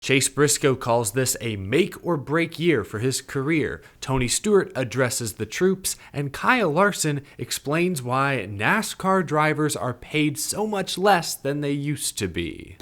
Chase Briscoe calls this a make-or-break year for his career. Tony Stewart addresses the troops, and Kyle Larson explains why NASCAR drivers are paid so much less than they used to be.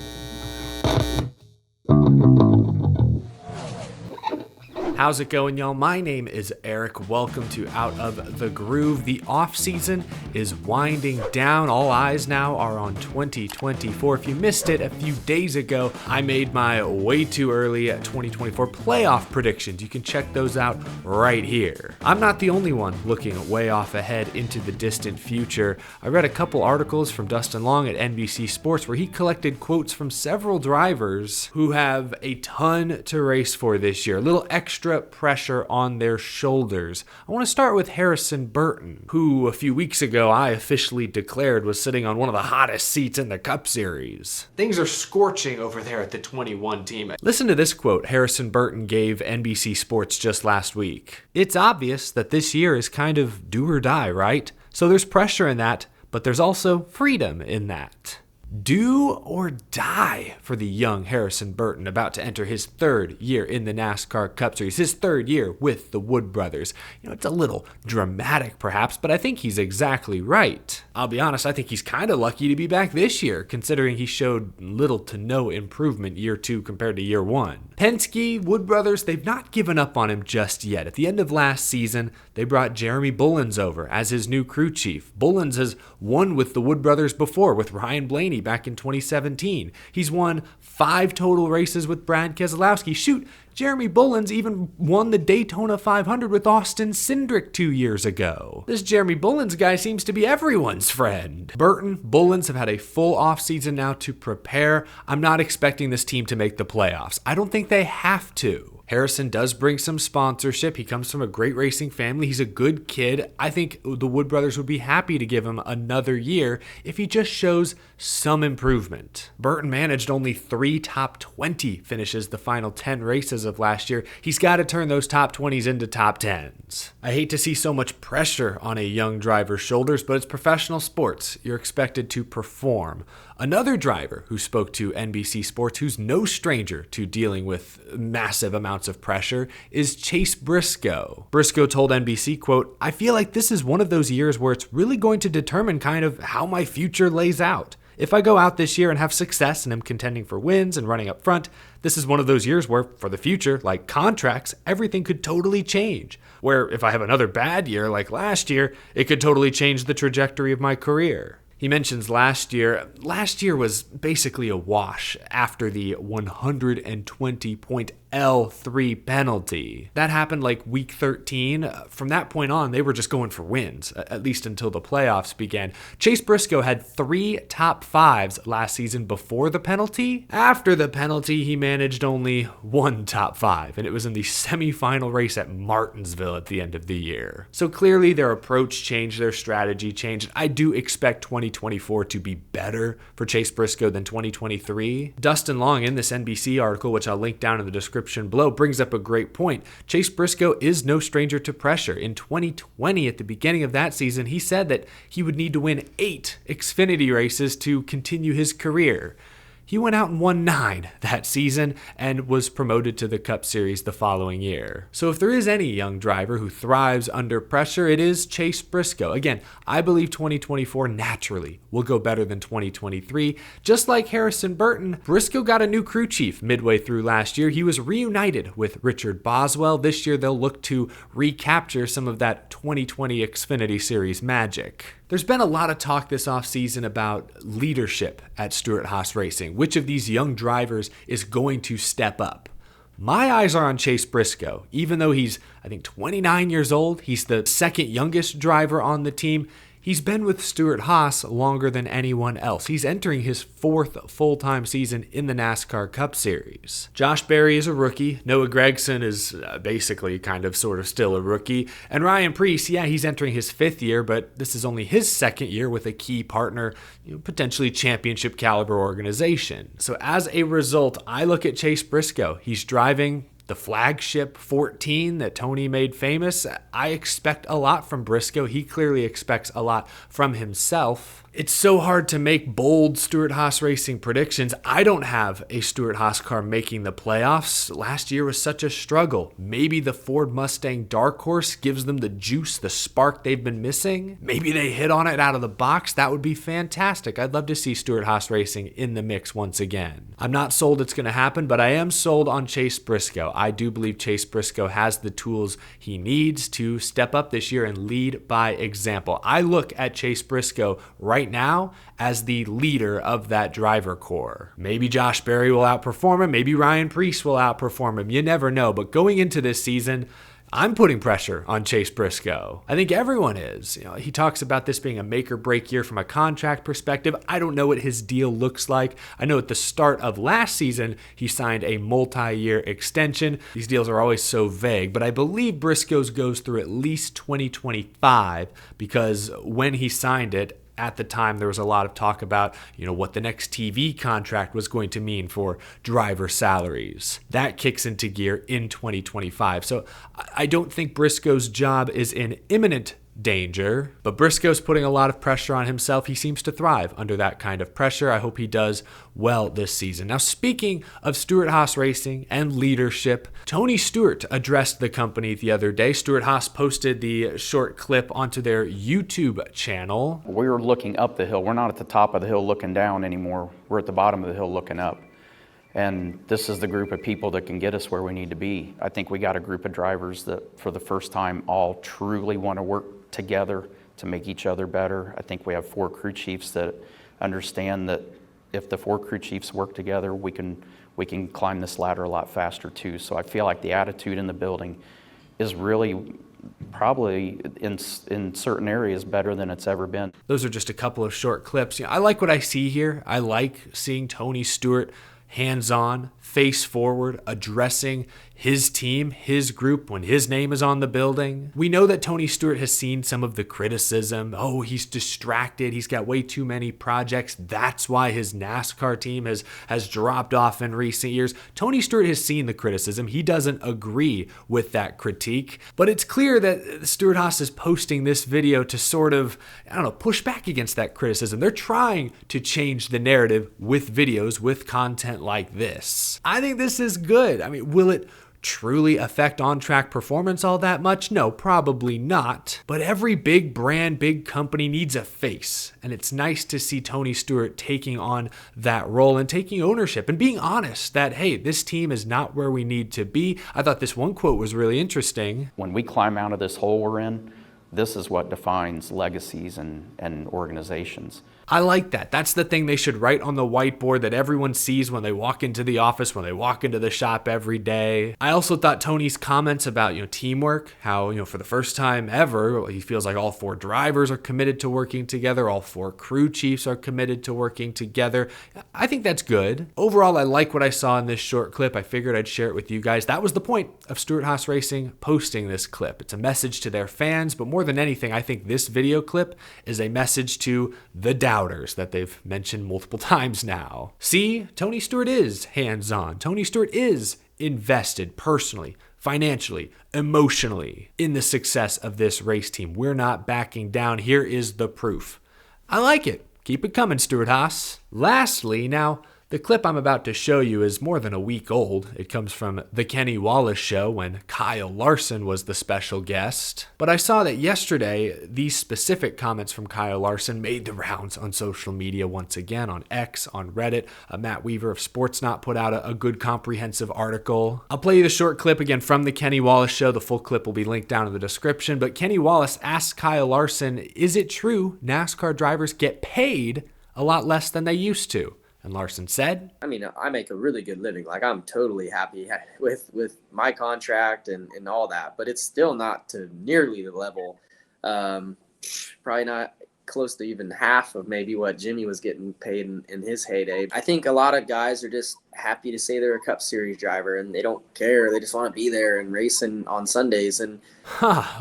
How's it going, y'all? My name is Eric. Welcome to Out of the Groove. The off-season is winding down. All eyes now are on 2024. If you missed it a few days ago, I made my way too early 2024 playoff predictions. You can check those out right here. I'm not the only one looking way off ahead into the distant future. I read a couple articles from Dustin Long at NBC Sports where he collected quotes from several drivers who have a ton to race for this year. A little extra pressure on their shoulders. I want to start with Harrison Burton, who a few weeks ago I officially declared was sitting on one of the hottest seats in the Cup Series. Things are scorching over there at the 21 team. Listen to this quote Harrison Burton gave NBC Sports just last week. "It's obvious that this year is kind of do or die, right? So there's pressure in that, but there's also freedom in that." Do or die for the young Harrison Burton, about to enter his third year in the NASCAR Cup Series, his third year with the Wood brothers. It's a little dramatic perhaps, but I think he's exactly right. I'll be honest, I think he's kind of lucky to be back this year, considering he showed little to no improvement year two compared to year one. Penske, Wood brothers, they've not given up on him just yet. At the end of last season, they brought Jeremy Bullins over as his new crew chief. Bullins has won with the Wood brothers before, with Ryan Blaney back in 2017. He's won 5 total races with Brad Keselowski. Shoot, Jeremy Bullins even won the Daytona 500 with Austin Cindric 2 years ago. This Jeremy Bullins guy seems to be everyone's friend. Burton, Bullins have had a full offseason now to prepare. I'm not expecting this team to make the playoffs. I don't think they have to. Harrison does bring some sponsorship. He comes from a great racing family. He's a good kid. I think the Wood brothers would be happy to give him another year if he just shows some improvement. Burton managed only 3 top 20 finishes the final 10 races of last year. He's got to turn those top 20s into top 10s. I hate to see so much pressure on a young driver's shoulders, but it's professional sports. You're expected to perform. Another driver who spoke to NBC Sports, who's no stranger to dealing with massive amounts of pressure, is Chase Briscoe. Briscoe told NBC, quote, "I feel like this is one of those years where it's really going to determine kind of how my future lays out. If I go out this year and have success and am contending for wins and running up front, this is one of those years where, for the future, like contracts, everything could totally change. Where if I have another bad year like last year, it could totally change the trajectory of my career." He mentions last year was basically a wash after the 120-point L3 penalty. That happened like week 13. From that point on, they were just going for wins, at least until the playoffs began. Chase Briscoe had 3 top 5s last season before the penalty. After the penalty, he managed only 1 top 5, and it was in the semifinal race at Martinsville at the end of the year. So clearly their approach changed, their strategy changed. I do expect 2024 to be better for Chase Briscoe than 2023. Dustin Long, in this NBC article, which I'll link down in the description below, brings up a great point. Chase Briscoe is no stranger to pressure. In 2020, at the beginning of that season, he said that he would need to win 8 Xfinity races to continue his career. He went out and won 9 that season and was promoted to the Cup Series the following year. So if there is any young driver who thrives under pressure, it is Chase Briscoe. Again, I believe 2024 naturally will go better than 2023. Just like Harrison Burton, Briscoe got a new crew chief midway through last year. He was reunited with Richard Boswell. This year they'll look to recapture some of that 2020 Xfinity Series magic. There's been a lot of talk this offseason about leadership at Stewart-Haas Racing. Which of these young drivers is going to step up? My eyes are on Chase Briscoe. Even though he's, I think, 29 years old, he's the second youngest driver on the team. He's been with Stewart-Haas longer than anyone else. He's entering his 4th full-time season in the NASCAR Cup Series. Josh Berry is a rookie. Noah Gragson is basically sort of still a rookie. And Ryan Preece, he's entering his 5th year, but this is only his 2nd year with a key partner, potentially championship caliber organization. So as a result, I look at Chase Briscoe. He's driving the flagship 14 that Tony made famous. I expect a lot from Briscoe. He clearly expects a lot from himself. It's so hard to make bold Stewart-Haas Racing predictions. I don't have a Stewart-Haas car making the playoffs. Last year was such a struggle. Maybe the Ford Mustang Dark Horse gives them the juice, the spark they've been missing. Maybe they hit on it out of the box. That would be fantastic. I'd love to see Stewart-Haas Racing in the mix once again. I'm not sold it's going to happen, but I am sold on Chase Briscoe. I do believe Chase Briscoe has the tools he needs to step up this year and lead by example. I look at Chase Briscoe right now as the leader of that driver corps. Maybe Josh Berry will outperform him. Maybe Ryan Preece will outperform him. You never know. But going into this season, I'm putting pressure on Chase Briscoe. I think everyone is. He talks about this being a make or break year from a contract perspective. I don't know what his deal looks like. I know at the start of last season, he signed a multi-year extension. These deals are always so vague, but I believe Briscoe's goes through at least 2025 because when he signed it, at the time, there was a lot of talk about, what the next TV contract was going to mean for driver salaries. That kicks into gear in 2025. So I don't think Briscoe's job is in imminent danger, but Briscoe's putting a lot of pressure on himself. He seems to thrive under that kind of pressure. I hope he does well this season. Now, speaking of Stewart-Haas Racing and leadership, Tony Stewart addressed the company the other day. Stewart-Haas posted the short clip onto their YouTube channel. We're looking up the hill. We're not at the top of the hill looking down anymore. We're at the bottom of the hill looking up. And this is the group of people that can get us where we need to be. I think we got a group of drivers that for the first time all truly want to work together to make each other better. I think we have 4 crew chiefs that understand that if the 4 crew chiefs work together, we can climb this ladder a lot faster too. So I feel like the attitude in the building is really probably in certain areas better than it's ever been. Those are just a couple of short clips. I like what I see here. I like seeing Tony Stewart hands-on, face forward, addressing his team, his group when his name is on the building. We know that Tony Stewart has seen some of the criticism. Oh, he's distracted. He's got way too many projects. That's why his NASCAR team has dropped off in recent years. Tony Stewart has seen the criticism. He doesn't agree with that critique, but it's clear that Stewart-Haas is posting this video to sort of, push back against that criticism. They're trying to change the narrative with videos, with content like this. I think this is good. Will it truly affect on-track performance all that much? No, probably not. But every big brand, big company needs a face. And it's nice to see Tony Stewart taking on that role and taking ownership and being honest that, hey, this team is not where we need to be. I thought this one quote was really interesting. When we climb out of this hole we're in, this is what defines legacies and organizations. I like that. That's the thing they should write on the whiteboard that everyone sees when they walk into the office, when they walk into the shop every day. I also thought Tony's comments about, teamwork, how, for the first time ever, he feels like all 4 drivers are committed to working together. All 4 crew chiefs are committed to working together. I think that's good. Overall, I like what I saw in this short clip. I figured I'd share it with you guys. That was the point of Stewart-Haas Racing posting this clip. It's a message to their fans, but more than anything, I think this video clip is a message to the doubters that they've mentioned multiple times now. See, Tony Stewart is hands-on. Tony Stewart is invested personally, financially, emotionally in the success of this race team. We're not backing down. Here is the proof. I like it. Keep it coming, Stewart-Haas. Lastly, now, the clip I'm about to show you is more than a week old. It comes from the Kenny Wallace show when Kyle Larson was the special guest. But I saw that yesterday, these specific comments from Kyle Larson made the rounds on social media once again, on X, on Reddit. Matt Weaver of Sportsnot put out a good comprehensive article. I'll play you the short clip again from the Kenny Wallace show. The full clip will be linked down in the description. But Kenny Wallace asked Kyle Larson, is it true NASCAR drivers get paid a lot less than they used to? And Larson said, I make a really good living. I'm totally happy with my contract and all that, but it's still not to nearly the level, probably not close to even half of maybe what Jimmy was getting paid in his heyday. I think a lot of guys are just happy to say they're a Cup Series driver and they don't care. They just want to be there and racing on Sundays. And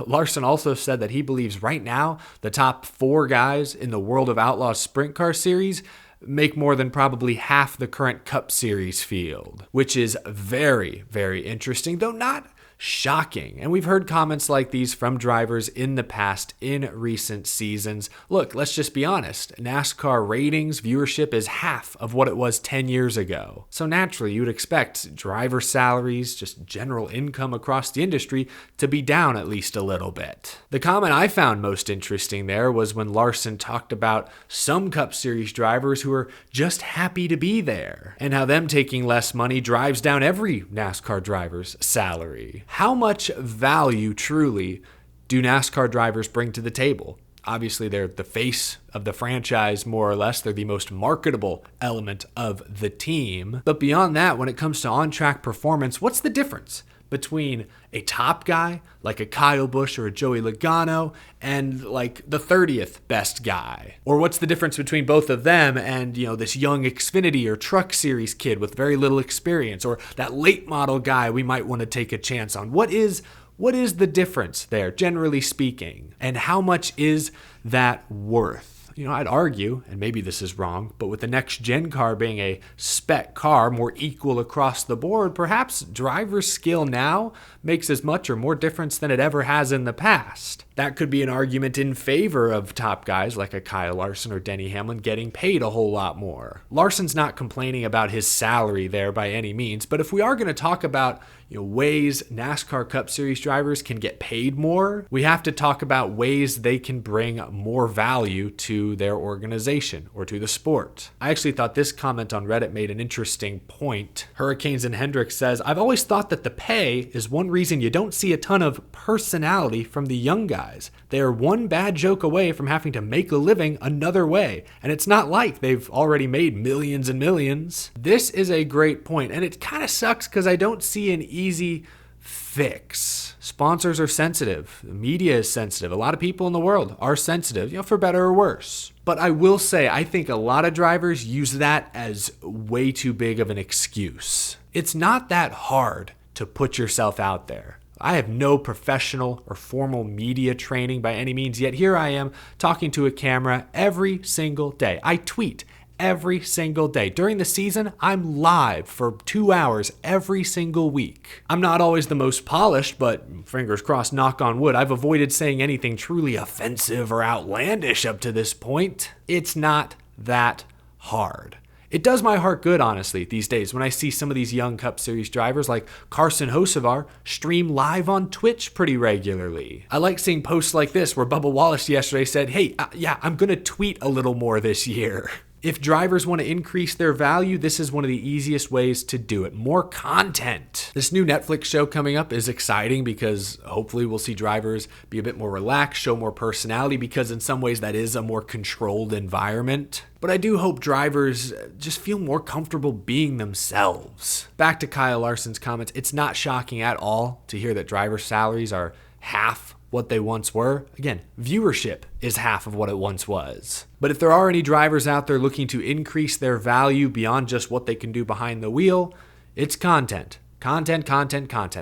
Larson also said that he believes right now the top 4 guys in the World of Outlaws Sprint Car Series make more than probably half the current Cup Series field, which is very, very interesting, though not shocking. And we've heard comments like these from drivers in the past in recent seasons. Look, let's just be honest. NASCAR ratings, viewership is half of what it was 10 years ago. So naturally, you would expect driver salaries, just general income across the industry, to be down at least a little bit. The comment I found most interesting there was when Larson talked about some Cup Series drivers who are just happy to be there, and how them taking less money drives down every NASCAR driver's salary. How much value truly do NASCAR drivers bring to the table? Obviously, they're the face of the franchise, more or less. They're the most marketable element of the team. But beyond that, when it comes to on-track performance, what's the difference between a top guy like a Kyle Busch or a Joey Logano and like the 30th best guy? Or what's the difference between both of them and, this young Xfinity or Truck Series kid with very little experience, or that late model guy we might want to take a chance on? What is the difference there, generally speaking? And how much is that worth? I'd argue, and maybe this is wrong, but with the next gen car being a spec car, more equal across the board, perhaps driver skill now makes as much or more difference than it ever has in the past. That could be an argument in favor of top guys like a Kyle Larson or Denny Hamlin getting paid a whole lot more. Larson's not complaining about his salary there by any means, but if we are going to talk about ways NASCAR Cup Series drivers can get paid more, we have to talk about ways they can bring more value to their organization or to the sport. I actually thought this comment on Reddit made an interesting point. Hurricanes and Hendricks says, "I've always thought that the pay is one reason you don't see a ton of personality from the young guys. They are one bad joke away from having to make a living another way, and it's not like they've already made millions and millions." This is a great point, and it kind of sucks because I don't see an easy fix. Sponsors are sensitive. The media is sensitive. A lot of people in the world are sensitive, for better or worse. But I will say, I think a lot of drivers use that as way too big of an excuse. It's not that hard to put yourself out there. I have no professional or formal media training by any means, yet here I am talking to a camera every single day. I tweet every single day. During the season, I'm live for 2 hours every single week. I'm not always the most polished, but fingers crossed, knock on wood, I've avoided saying anything truly offensive or outlandish up to this point. It's not that hard. It does my heart good, honestly, these days when I see some of these young Cup Series drivers like Carson Hocevar stream live on Twitch pretty regularly. I like seeing posts like this where Bubba Wallace yesterday said, "Hey, I'm going to tweet a little more this year." If drivers want to increase their value, this is one of the easiest ways to do it. More content. This new Netflix show coming up is exciting because hopefully we'll see drivers be a bit more relaxed, show more personality, because in some ways that is a more controlled environment. But I do hope drivers just feel more comfortable being themselves. Back to Kyle Larson's comments, it's not shocking at all to hear that driver salaries are half what they once were. Again, viewership is half of what it once was. But if there are any drivers out there looking to increase their value beyond just what they can do behind the wheel, it's content. Content.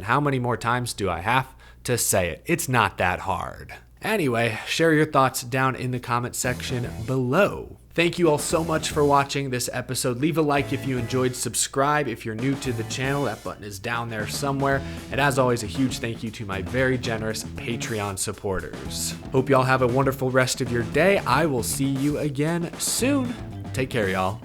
How many more times do I have to say it? It's not that hard. Anyway, share your thoughts down in the comment section below. Thank you all so much for watching this episode. Leave a like if you enjoyed, subscribe if you're new to the channel. That button is down there somewhere. And as always, a huge thank you to my very generous Patreon supporters. Hope y'all have a wonderful rest of your day. I will see you again soon. Take care, y'all.